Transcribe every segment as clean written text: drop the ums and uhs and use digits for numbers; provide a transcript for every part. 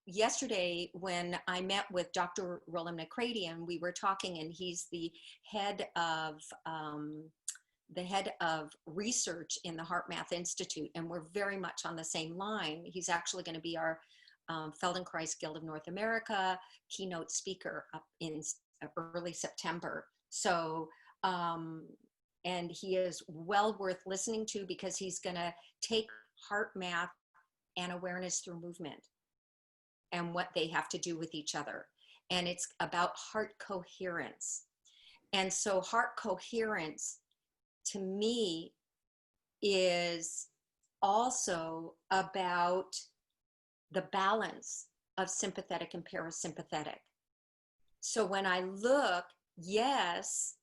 yesterday when I met with Dr. Roland McCrady, we were talking, and he's the head of research in the Heart Math Institute, and we're very much on the same line. He's actually going to be our Feldenkrais Guild of North America keynote speaker up in early September. So, and he is well worth listening to, because he's going to take heart math and awareness through movement and what they have to do with each other. And it's about heart coherence. And so heart coherence, to me, is also about the balance of sympathetic and parasympathetic. So when I look, yes,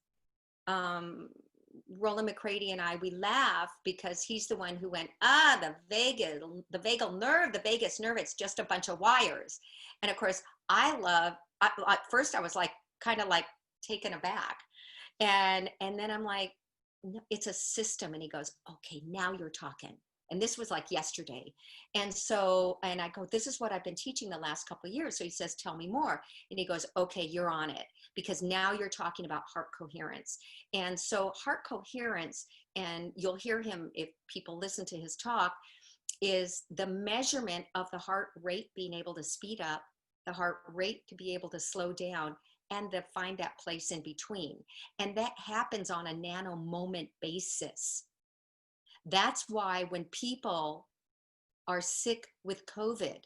Roland McCrady and I, we laugh because he's the one who went, the vagal nerve, the vagus nerve, it's just a bunch of wires. And of course, at first I was like, kind of like taken aback. And then I'm like, no, it's a system. And he goes, okay, now you're talking. And this was like yesterday. And I go, this is what I've been teaching the last couple of years. So he says, tell me more. And he goes, okay, you're on it, because now you're talking about heart coherence. And so heart coherence, and you'll hear him if people listen to his talk, is the measurement of the heart rate being able to speed up, the heart rate to be able to slow down, and to find that place in between. And that happens on a nano moment basis. That's why when people are sick with COVID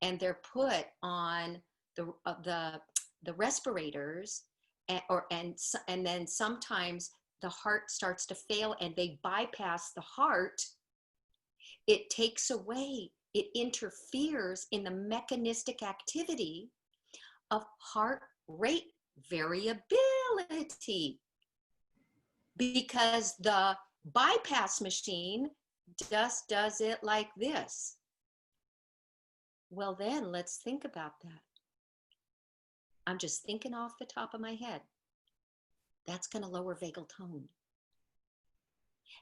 and they're put on the respirators, and then sometimes the heart starts to fail and they bypass the heart, it takes away, it interferes in the mechanistic activity of heart rate variability, because the bypass machine just does it like this. Well, then let's think about that. I'm just thinking off the top of my head. That's going to lower vagal tone.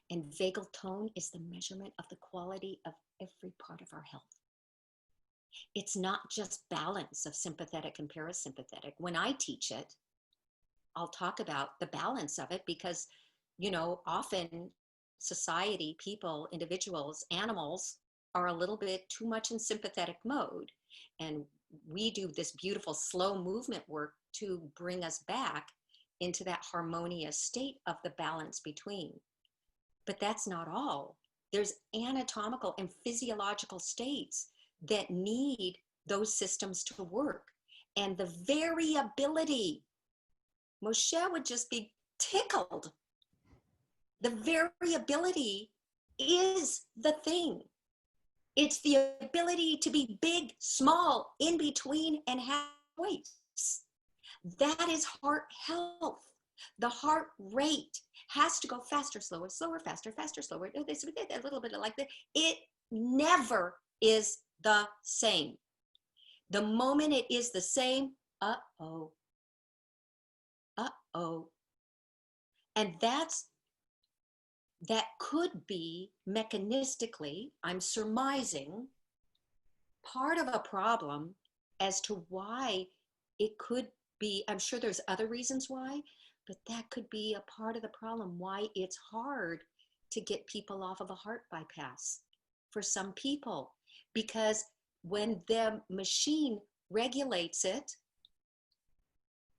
And vagal tone is the measurement of the quality of every part of our health. It's not just balance of sympathetic and parasympathetic. When I teach it, I'll talk about the balance of it, because, you know, often society, people, individuals, animals are a little bit too much in sympathetic mode. And we do this beautiful slow movement work to bring us back into that harmonious state of the balance between. But that's not all. There's anatomical and physiological states that need those systems to work. And the variability, Moshe would just be tickled. The variability is the thing. It's the ability to be big, small, in between, and have voice. That is heart health. The heart rate has to go faster, slower, slower, faster, faster, slower. A little bit like that. It never is the same. The moment it is the same, uh-oh. And that could be mechanistically, I'm surmising, part of a problem as to why it could be. I'm sure there's other reasons why, but that could be a part of the problem why it's hard to get people off of a heart bypass for some people. Because when the machine regulates it,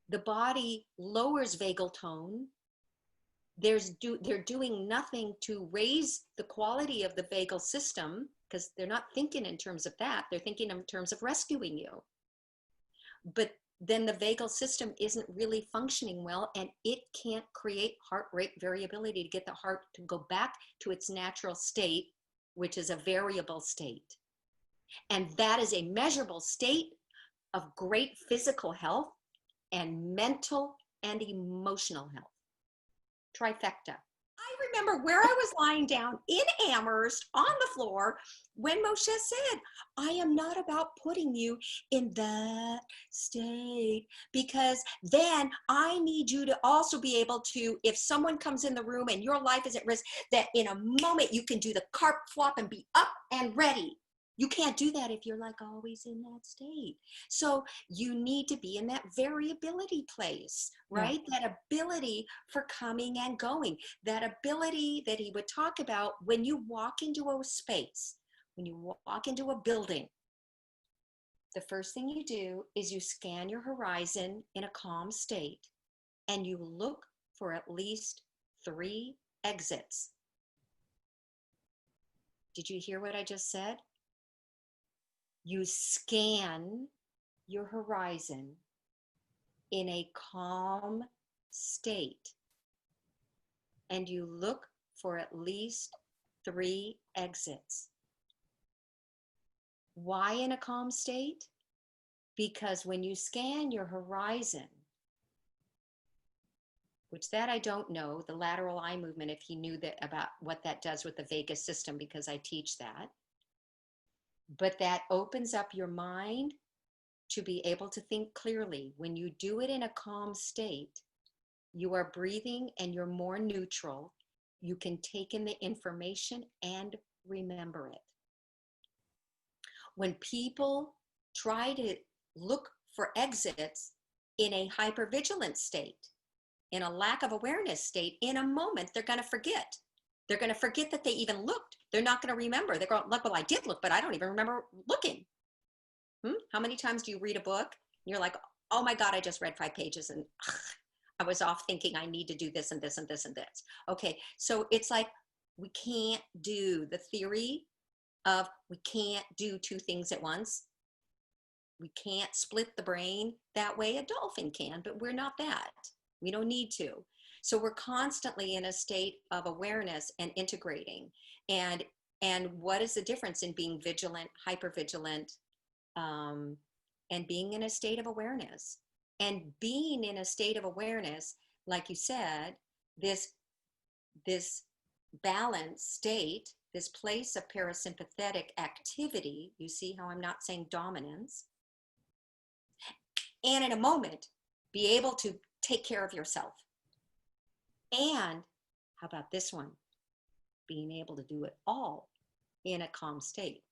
the body lowers vagal tone. They're doing nothing to raise the quality of the vagal system, because they're not thinking in terms of that. They're thinking in terms of rescuing you. But then the vagal system isn't really functioning well, and it can't create heart rate variability to get the heart to go back to its natural state, which is a variable state. And that is a measurable state of great physical health and mental and emotional health. Trifecta. I remember where I was lying down in Amherst on the floor when Moshe said, I am not about putting you in that state, because then I need you to also be able to, if someone comes in the room and your life is at risk, that in a moment you can do the carp flop and be up and ready. You can't do that if you're like always in that state. So you need to be in that variability place, Yeah. right? That ability for coming and going, that ability that he would talk about when you walk into a space, when you walk into a building. The first thing you do is you scan your horizon in a calm state and you look for at least 3 exits. Did you hear what I just said? You scan your horizon in a calm state and you look for at least 3 exits. Why in a calm state? Because when you scan your horizon, which that I don't know, the lateral eye movement, if he knew that about what that does with the vagus system, because I teach that, but that opens up your mind to be able to think clearly. When you do it in a calm state, you are breathing and you're more neutral. You can take in the information and remember it. When people try to look for exits in a hypervigilant state, in a lack of awareness state, in a moment, they're going to forget. They're going to forget that they even looked. They're not going to remember. They're going, look, well, I did look, but I don't even remember looking. How many times do you read a book and you're like, oh my God, I just read 5 pages and I was off thinking I need to do this and this and this and this. Okay, so it's like we can't do the theory of we can't do 2 things at once. We can't split the brain that way. A dolphin can, but we're not that. We don't need to. So we're constantly in a state of awareness and integrating. And what is the difference in being vigilant, hypervigilant, and being in a state of awareness? And being in a state of awareness, like you said, this balanced state, this place of parasympathetic activity, you see how I'm not saying dominance, and in a moment, be able to take care of yourself. And how about this one? Being able to do it all in a calm state.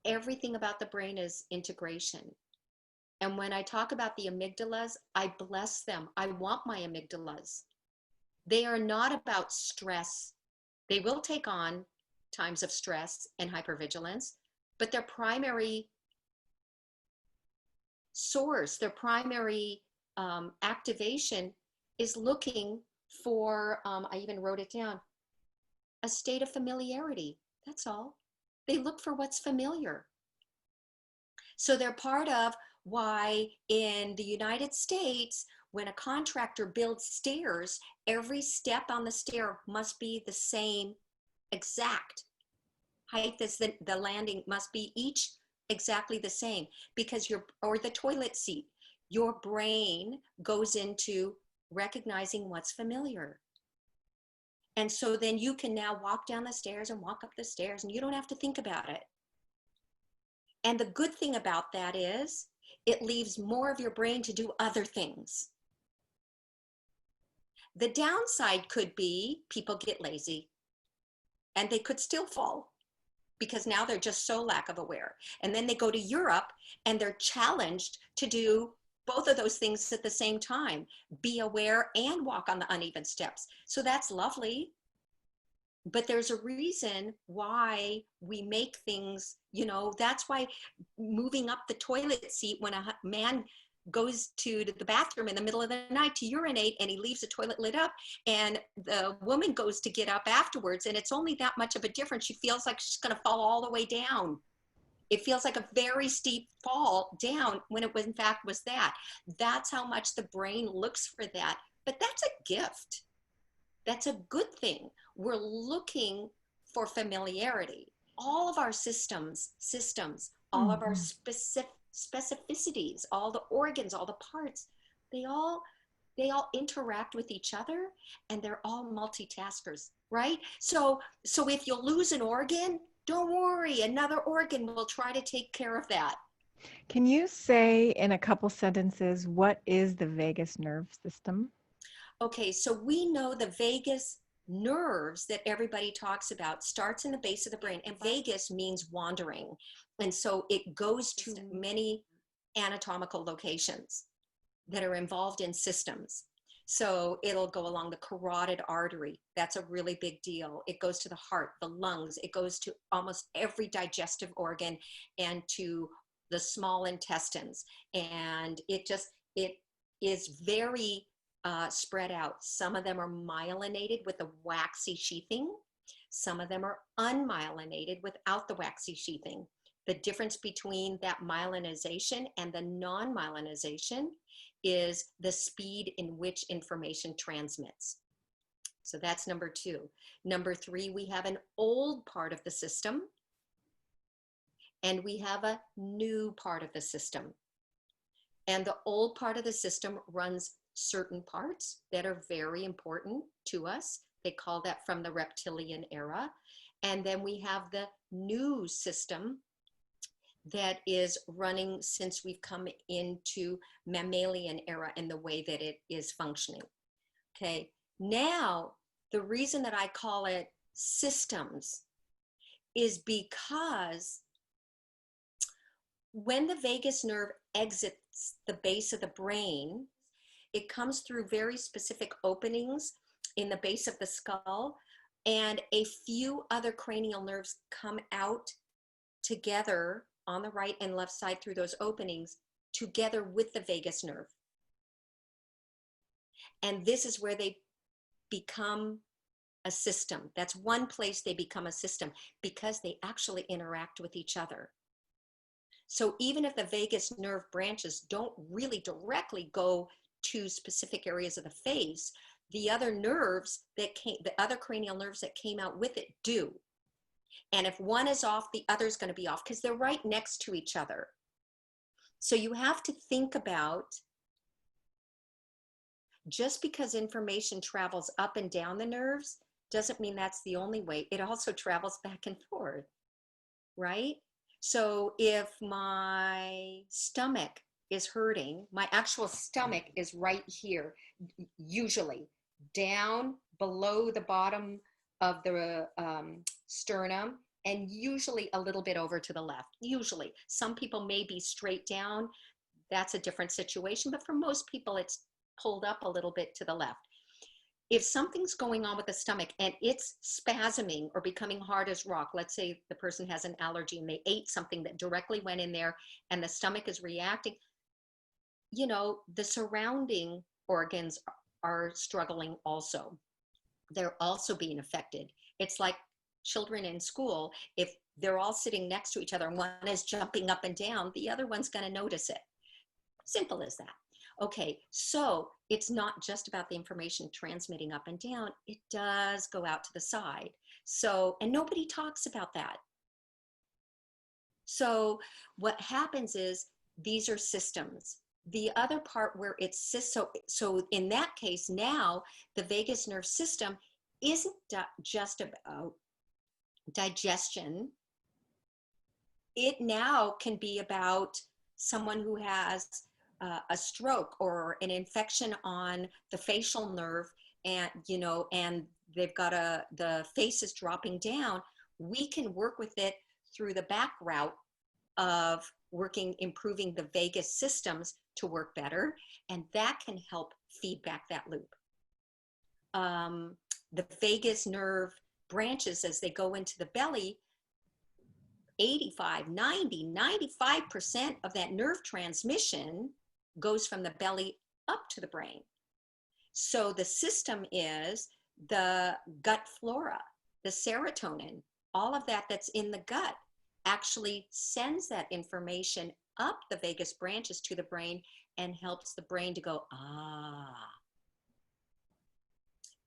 Everything about the brain is integration. And when I talk about the amygdalas, I bless them. I want my amygdalas. They are not about stress. They will take on times of stress and hypervigilance, but their primary source, their primary activation is looking for, I even wrote it down, a state of familiarity. That's all. They look for what's familiar. So they're part of why in the United States, when a contractor builds stairs, every step on the stair must be the same exact height as the landing must be each exactly the same, because or the toilet seat, your brain goes into recognizing what's familiar. And so then you can now walk down the stairs and walk up the stairs and you don't have to think about it. And the good thing about that is it leaves more of your brain to do other things. The downside could be people get lazy and they could still fall because now they're just so lack of aware. And then they go to Europe and they're challenged to do both of those things at the same time, be aware and walk on the uneven steps. So that's lovely. But there's a reason why we make things, that's why moving up the toilet seat when a man goes to the bathroom in the middle of the night to urinate and he leaves the toilet lit up and the woman goes to get up afterwards and it's only that much of a difference. She feels like she's going to fall all the way down. It feels like a very steep fall down when it was, in fact was that. That's how much the brain looks for that. But that's a gift. That's a good thing. We're looking for familiarity. All of our systems, all of our specificities, all the organs, all the parts, they all interact with each other and they're all multitaskers, right? So if you lose an organ, don't worry, another organ will try to take care of that. Can you say in a couple sentences, what is the vagus nerve system? Okay, so we know the vagus nerves that everybody talks about starts in the base of the brain, and vagus means wandering. And so it goes to many anatomical locations that are involved in systems. So it'll go along the carotid artery. That's a really big deal. It goes to the heart, the lungs. It goes to almost every digestive organ and to the small intestines. And it is very spread out. Some of them are myelinated with a waxy sheathing. Some of them are unmyelinated without the waxy sheathing. The difference between that myelinization and the non-myelinization is the speed in which information transmits. So that's number 2. Number 3, we have an old part of the system and we have a new part of the system. And the old part of the system runs certain parts that are very important to us. They call that from the reptilian era. And then we have the new system that is running since we've come into mammalian era in the way that it is functioning. Okay, now the reason that I call it systems is because when the vagus nerve exits the base of the brain, it comes through very specific openings in the base of the skull, and a few other cranial nerves come out together on the right and left side through those openings together with the vagus nerve. And this is where they become a system. That's one place they become a system because they actually interact with each other. So even if the vagus nerve branches don't really directly go to specific areas of the face, the other nerves that came, the other cranial nerves that came out with it do. And if one is off, the other is going to be off because they're right next to each other. So you have to think about, just because information travels up and down the nerves doesn't mean that's the only way. It also travels back and forth, right? So if my stomach is hurting, my actual stomach is right here, usually down below the bottom of the sternum, and usually a little bit over to the left. Usually, some people may be straight down. That's a different situation, but for most people, it's pulled up a little bit to the left. If something's going on with the stomach and it's spasming or becoming hard as rock, let's say the person has an allergy and they ate something that directly went in there and the stomach is reacting, you know, the surrounding organs are struggling also. They're also being affected. It's like children in school. If they're all sitting next to each other and one is jumping up and down, the other one's going to notice it. Simple as that. Okay, so it's not just about the information transmitting up and down. It does go out to the side. So, and nobody talks about that. So what happens is these are systems. The other part where it's so in that case, now the vagus nerve system isn't just about digestion. It now can be about someone who has a stroke or an infection on the facial nerve, and you know, and they've got the face is dropping down. We can work with it through the back route of improving the vagus systems to work better, and that can help feedback that loop. The vagus nerve branches, as they go into the belly, 85, 90, 95% of that nerve transmission goes from the belly up to the brain. So the system is the gut flora, the serotonin, all of that that's in the gut actually sends that information up the vagus branches to the brain and helps the brain to go, ah.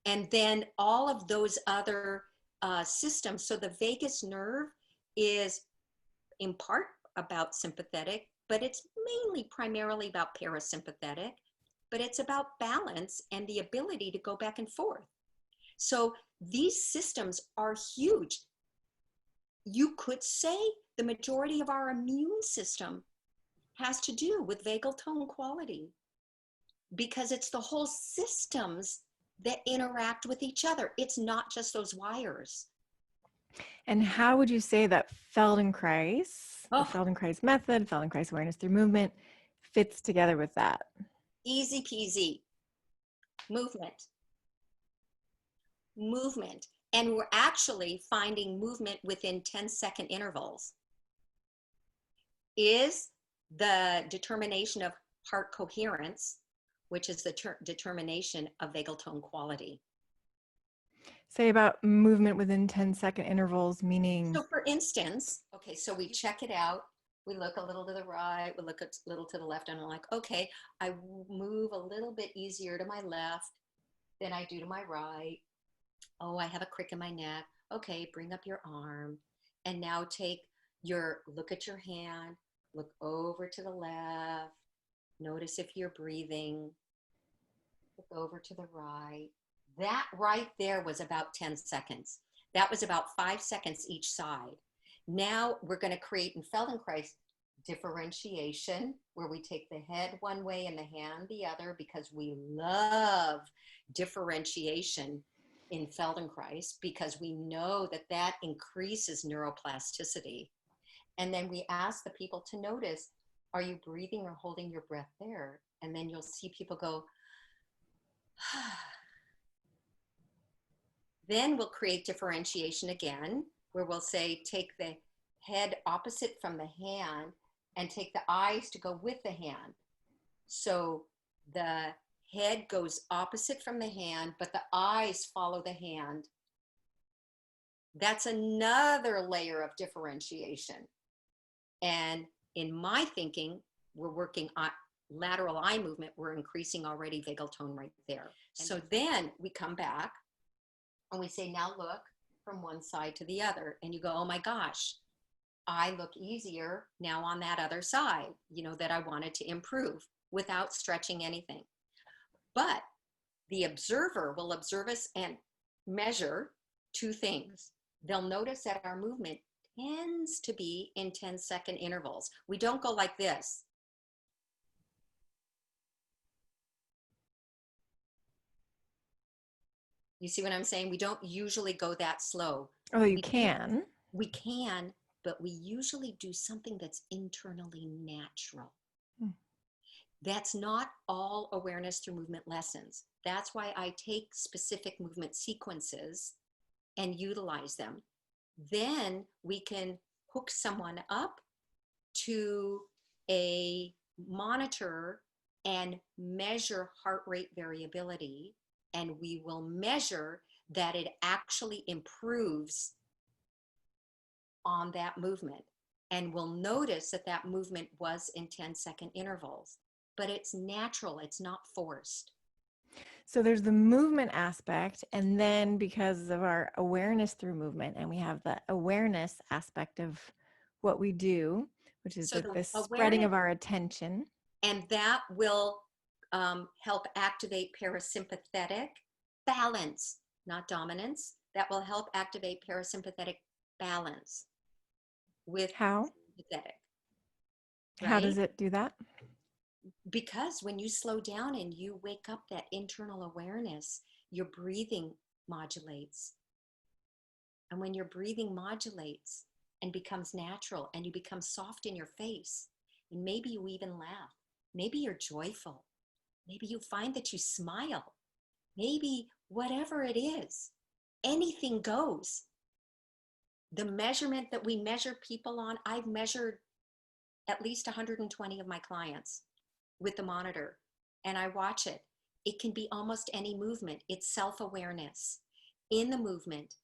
And then all of those other systems. So the vagus nerve is in part about sympathetic, but it's mainly primarily about parasympathetic, but it's about balance and the ability to go back and forth. So these systems are huge. You could say the majority of our immune system has to do with vagal tone quality, because it's the whole systems that interact with each other. It's not just those wires. And how would you say that Feldenkrais, the Oh, Feldenkrais method, Feldenkrais awareness through movement, fits together with that? easy peasy. Movement. Movement. And we're actually finding movement within 10-second intervals. Is the determination of heart coherence, which is the determination of vagal tone quality. Say about movement within 10-second intervals, meaning? So for instance, okay, so we check it out. We look a little to the right, we look a little to the left, and I'm like, okay, I move a little bit easier to my left than I do to my right. Oh, I have a crick in my neck. Okay, bring up your arm. And now look at your hand, look over to the left. Notice if you're breathing. Look over to the right. That right there was about 10 seconds. That was about 5 seconds each side. Now we're going to create in Feldenkrais differentiation, where we take the head one way and the hand the other, because we love differentiation in Feldenkrais, because we know that that increases neuroplasticity. And then we ask the people to notice, are you breathing or holding your breath there? And then you'll see people go, then we'll create differentiation again, where we'll say, take the head opposite from the hand and take the eyes to go with the hand. So the head goes opposite from the hand, but the eyes follow the hand. That's another layer of differentiation. And in my thinking, we're working on lateral eye movement. We're increasing already vagal tone right there. So then we come back and we say, now look from one side to the other. And you go, oh my gosh, I look easier now on that other side, that I wanted to improve without stretching anything. But the observer will observe us and measure two things. They'll notice that our movement tends to be in 10-second intervals. We don't go like this. You see what I'm saying? We don't usually go that slow. Although you can. We can, but we usually do something that's internally natural. That's not all awareness through movement lessons. That's why I take specific movement sequences and utilize them. Then we can hook someone up to a monitor and measure heart rate variability, and we will measure that it actually improves on that movement. And we'll notice that that movement was in 10-second intervals, but it's natural, it's not forced. So there's the movement aspect, and then because of our awareness through movement, and we have the awareness aspect of what we do, which is the spreading of our attention. And that will help activate parasympathetic balance, not dominance. That will help activate parasympathetic balance with how? Sympathetic. Right? How does it do that? Because when you slow down and you wake up that internal awareness, your breathing modulates. And when your breathing modulates and becomes natural, and you become soft in your face, and maybe you even laugh, maybe you're joyful, maybe you find that you smile, maybe whatever it is, anything goes. The measurement that we measure people on, I've measured at least 120 of my clients with the monitor, and I watch it. It can be almost any movement. It's self-awareness in the movement,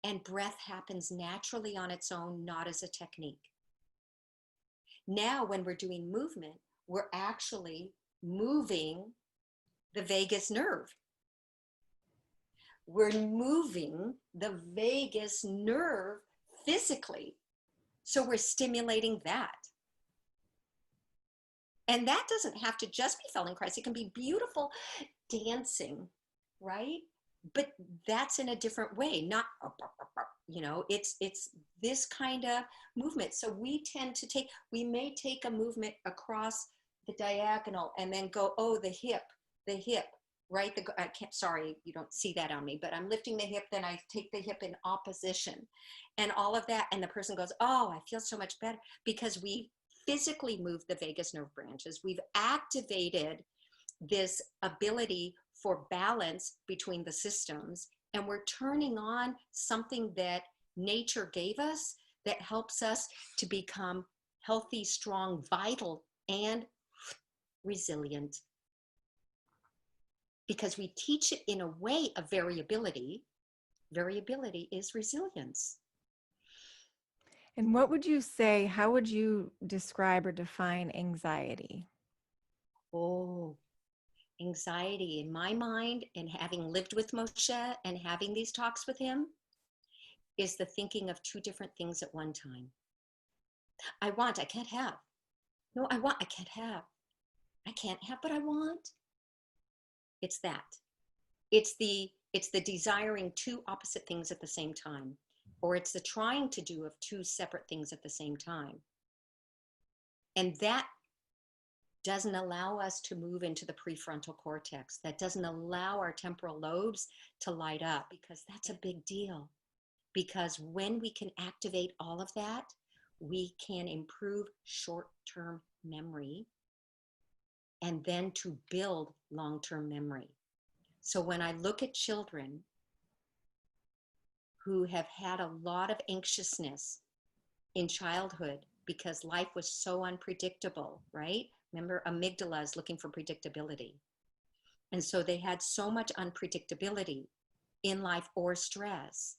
and breath happens naturally on its own, not as a technique. Now, when we're doing movement, we're actually moving the vagus nerve. We're moving the vagus nerve physically. So we're stimulating that. And that doesn't have to just be Feldenkrais. It can be beautiful dancing, right? But that's in a different way, not, it's this kind of movement. So we may take a movement across the diagonal and then go, oh, the hip, right? I can't, sorry, you don't see that on me, but I'm lifting the hip, then I take the hip in opposition and all of that. And the person goes, oh, I feel so much better, because we physically move the vagus nerve branches. We've activated this ability for balance between the systems, and we're turning on something that nature gave us that helps us to become healthy, strong, vital, and resilient. Because we teach it in a way of variability. Variability is resilience. And what would you say, how would you describe or define anxiety? Oh, anxiety in my mind, and having lived with Moshe and having these talks with him, is the thinking of two different things at one time. I want, I can't have. No, I want, I can't have. I can't have, but I want. It's that. It's the desiring two opposite things at the same time, or it's the trying to do of two separate things at the same time. And that doesn't allow us to move into the prefrontal cortex. That doesn't allow our temporal lobes to light up, because that's a big deal. Because when we can activate all of that, we can improve short-term memory and then to build long-term memory. So when I look at children who have had a lot of anxiousness in childhood because life was so unpredictable, right? Remember, amygdala is looking for predictability. And so they had so much unpredictability in life or stress.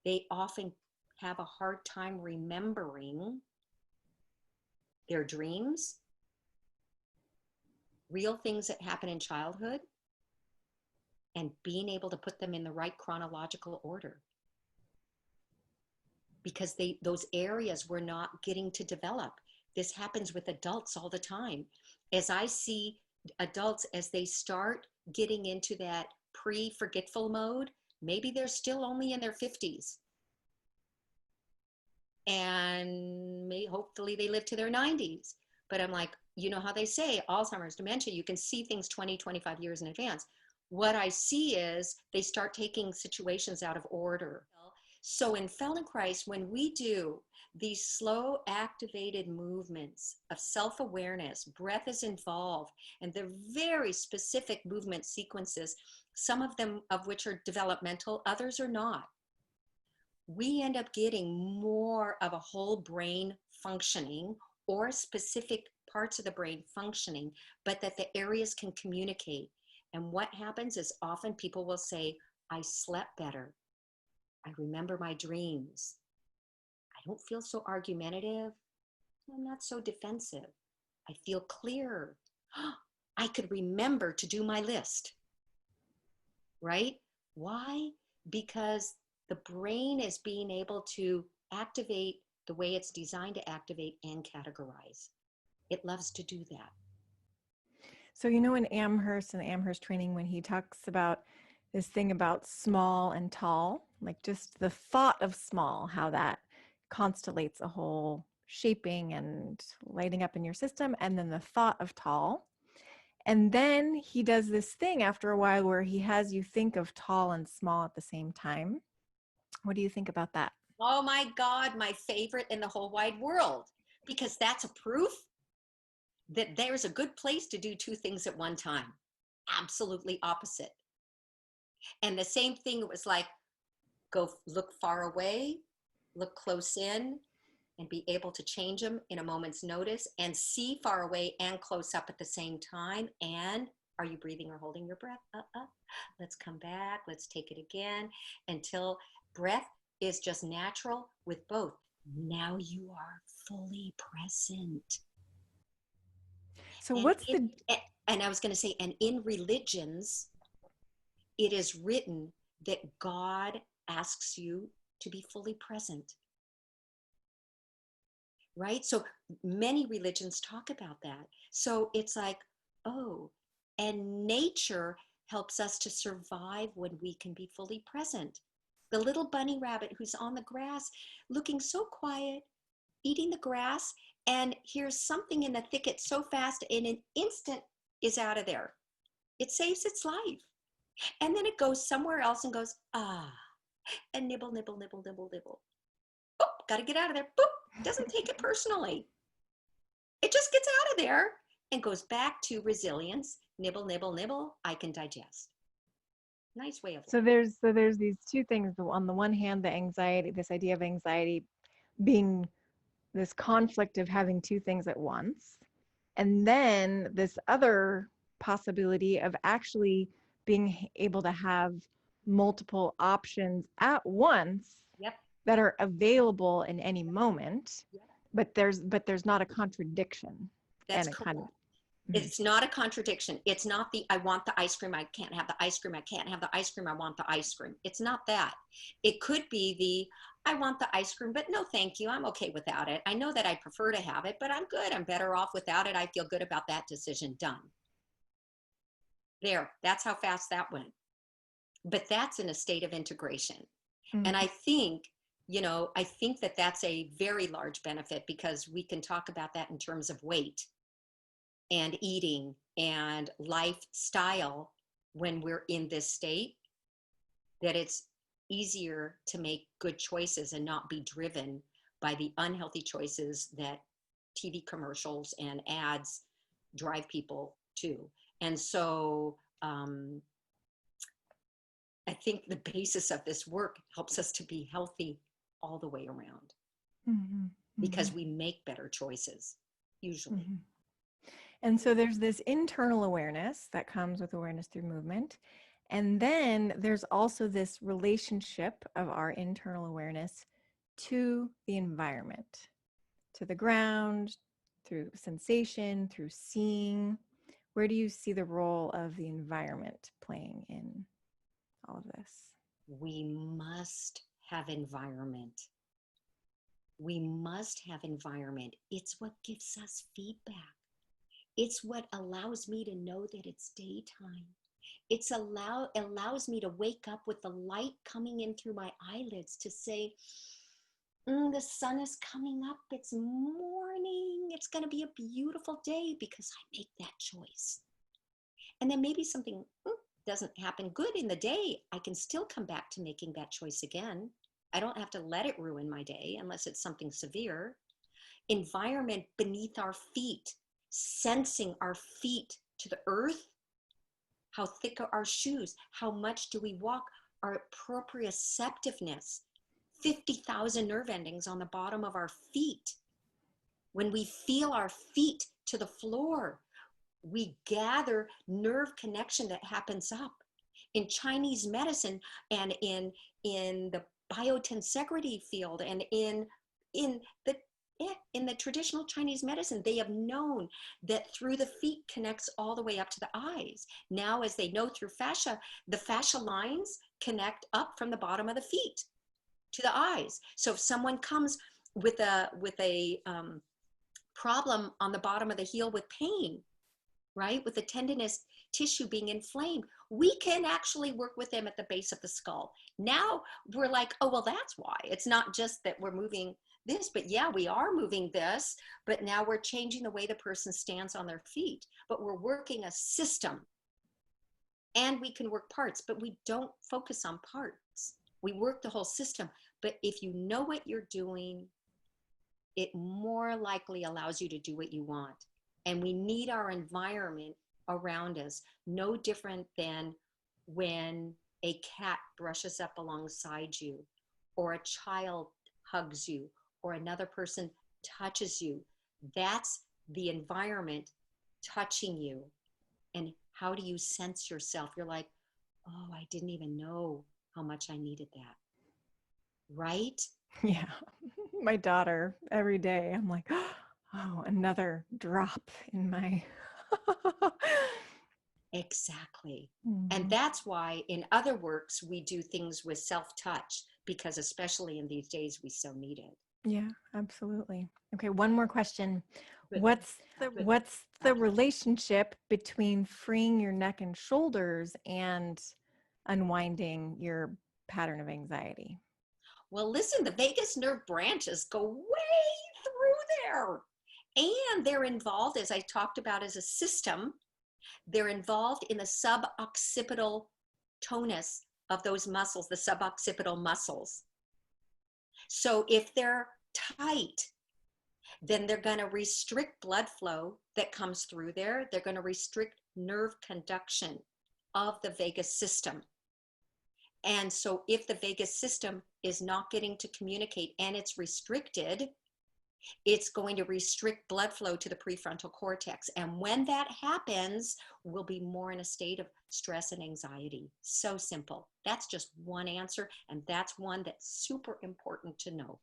They often have a hard time remembering their dreams, real things that happen in childhood, and being able to put them in the right chronological order. Because those areas were not getting to develop. This happens with adults all the time. As I see adults, as they start getting into that pre-forgetful mode, maybe they're still only in their 50s. And hopefully they live to their 90s. But I'm like, you know how they say Alzheimer's, dementia, you can see things 20, 25 years in advance. What I see is they start taking situations out of order. So in Feldenkrais, when we do these slow activated movements of self-awareness, breath is involved, and they're very specific movement sequences, some of them of which are developmental, others are not. We end up getting more of a whole brain functioning, or specific parts of the brain functioning, but that the areas can communicate. And what happens is often people will say, I slept better. I remember my dreams. I don't feel so argumentative. I'm not so defensive. I feel clearer. I could remember to do my list. Right? Why? Because the brain is being able to activate the way it's designed to activate and categorize. It loves to do that. So, you know, in Amherst and the Amherst training, when he talks about this thing about small and tall, like just the thought of small, how that constellates a whole shaping and lighting up in your system, and then the thought of tall. And then he does this thing after a while where he has you think of tall and small at the same time. What do you think about that? Oh my God, my favorite in the whole wide world, because that's a proof that there's a good place to do two things at one time. Absolutely opposite. And the same thing, it was like, go look far away, look close in, and be able to change them in a moment's notice, and see far away and close up at the same time. And are you breathing or holding your breath? Let's come back. Let's take it again until breath is just natural with both. Now you are fully present. So what's the... And I was going to say, and in religions, it is written that God asks you to be fully present. Right? So many religions talk about that. So it's like, oh, and nature helps us to survive when we can be fully present. The little bunny rabbit who's on the grass, looking so quiet, eating the grass, and hears something in the thicket so fast, in an instant is out of there. It saves its life. And then it goes somewhere else and goes, ah, and nibble, nibble, nibble, nibble, nibble. Boop, got to get out of there. Boop, doesn't take it personally. It just gets out of there and goes back to resilience. Nibble, nibble, nibble, I can digest. Nice way of life. So there's these two things. On the one hand, the anxiety, this idea of anxiety being this conflict of having two things at once. And then this other possibility of actually being able to have multiple options at once that are available in any moment, but there's not a contradiction. That's correct. It's not a contradiction. It's not the, I want the ice cream, I can't have the ice cream, I can't have the ice cream, I want the ice cream. It's not that. It could be the, I want the ice cream, but no, thank you. I'm okay without it. I know that I prefer to have it, but I'm good. I'm better off without it. I feel good about that decision. Done. There, that's how fast that went. But that's in a state of integration. Mm-hmm. And I think, you know, I think that that's a very large benefit, because we can talk about that in terms of weight and eating and lifestyle when we're in this state, that it's easier to make good choices and not be driven by the unhealthy choices that TV commercials and ads drive people to. And so I think the basis of this work helps us to be healthy all the way around, mm-hmm. because we make better choices usually. Mm-hmm. And so there's this internal awareness that comes with awareness through movement. And then there's also this relationship of our internal awareness to the environment, to the ground, through sensation, through seeing. Where do you see the role of the environment playing in all of this? We must have environment. We must have environment. It's what gives us feedback. It's what allows me to know that it's daytime. It's allows me to wake up with the light coming in through my eyelids to say, the sun is coming up, it's morning, it's going to be a beautiful day because I make that choice. And then maybe something doesn't happen good in the day, I can still come back to making that choice again. I don't have to let it ruin my day unless it's something severe. Environment beneath our feet, sensing our feet to the earth. How thick are our shoes? How much do we walk? Our proprioceptiveness. 50,000 nerve endings on the bottom of our feet. When we feel our feet to the floor, we gather nerve connection that happens up. In Chinese medicine and in the biotensegrity field and in the traditional Chinese medicine, they have known that through the feet connects all the way up to the eyes. Now, as they know through fascia, the fascia lines connect up from the bottom of the feet to the eyes. So if someone comes with a problem on the bottom of the heel with pain, right, with the tendinous tissue being inflamed, we can actually work with them at the base of the skull. Now we're like, oh, well, that's why. It's not just that we're moving this, but yeah, we are moving this, but now we're changing the way the person stands on their feet, but we're working a system. And we can work parts, but we don't focus on parts. We work the whole system. But if you know what you're doing, it more likely allows you to do what you want. And we need our environment around us, no different than when a cat brushes up alongside you, or a child hugs you, or another person touches you. That's the environment touching you. And how do you sense yourself? You're like, oh, I didn't even know how much I needed that. Right? Yeah. My daughter, every day, I'm like, oh, another drop in my... Exactly. Mm-hmm. And that's why in other works, we do things with self-touch, because especially in these days, we so need it. Yeah, absolutely. Okay, one more question. What's the relationship between freeing your neck and shoulders and unwinding your pattern of anxiety? Well, listen, the vagus nerve branches go way through there. And they're involved, as I talked about, as a system. They're involved in the suboccipital tonus of those muscles, the suboccipital muscles. So if they're tight, then they're going to restrict blood flow that comes through there. They're going to restrict nerve conduction of the vagus system. And so if the vagus system is not getting to communicate and it's restricted, it's going to restrict blood flow to the prefrontal cortex. And when that happens, we'll be more in a state of stress and anxiety. So simple. That's just one answer. And that's one that's super important to know.